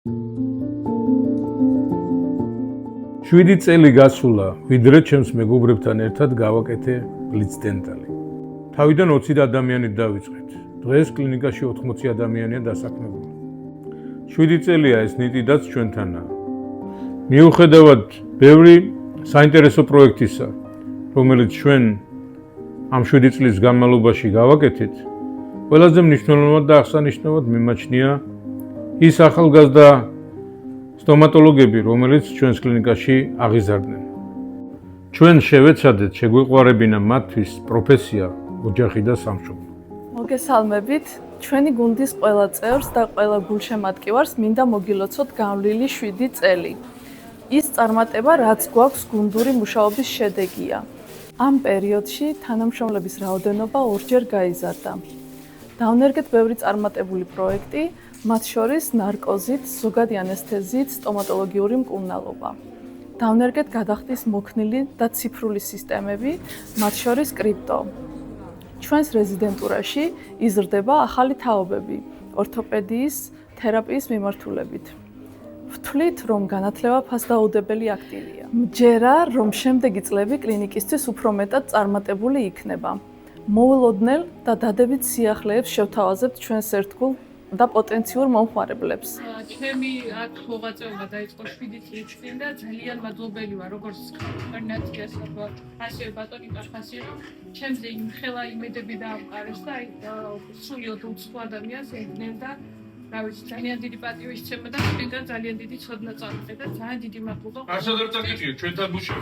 7 წელი გასულა, ვიდრე ჩემს მეგობრებთან ერთად გავაკეთე ბლიცდენტალი. თავიდან 20 ადამიანით დავიწყეთ. დღეს კლინიკაში 80 ადამიანია დასაქმებული. 7 წელია ეს ნიტიდაც ჩვენთანაა. მიუხედავად ბევრი საინტერესო პროექტისა, რომელიც ჩვენ ამ 7 წლის განმავლობაში გავაკეთეთ, ყველაზე მნიშვნელოვანი და აღსანიშნავად მიმაჩნია ის ახალგაზრდა სტომატოლოგები, რომელიც ჩვენს კლინიკაში აღიზარდნენ. ჩვენ შევეცადეთ შეგვიყვარებინა მათთვის პროფესია, ოჯახი და სამშობლო. მოგესალმებით, ჩვენი გუნდის ყველა წევრს და ყველა გულშემატკივარს მინდა მოგილოცოთ გავლილი 7 წელი. ის წარმატება, რაც გვაქვს გუნდური მუშაობის შედეგია. ამ პერიოდში თანამშრომლების რაოდენობა 2-ჯერ გაიზარდა. დავნერგეთ ბევრი წარმატებული პროექტი, მათ შორის ნარკოზით, ზოგადი ანესთეზიით, სტომატოლოგიური მკურნალობა. დავნერგეთ გადახდის მოქნილი და ციფრული სისტემები, მათ შორის კრიპტო. ჩვენს რეზიდენტურაში იზრდება ახალი თაობები, ორთოპედიის, თერაპიის მიმართულებით. ვთვლით, რომ განათლება ფასდაუდებელი აქტივია. მჯერა, რომ შემდეგი წლები კლინიკისთვის უფრო მეტად წარმატებული იქნება. მოულოდნელ და დადებით სიახლეებს შევთავაზებთ ჩვენს ერთგულ და პოტენციურ მომხმარებლებს. ჩემი აქ მოღვაწეობა დაიწყო 7 წლის წინ და ძალიან მადლობელი ვარ როგორც კოორდინაციას ასე ბატონი პახასი ჩემზე იმხელა იმედები დაამყარეს და აი სულიოდ უცხო ადამიანს ეგნენ და რა ვიცი ძალიან დიდი პატივი შეცემა და თვითონ ძალიან დიდი ცოდნა წავიღე და ძალიან დიდი მადლობა. ასე არ წაკითხე ჩვენთან გუშინ.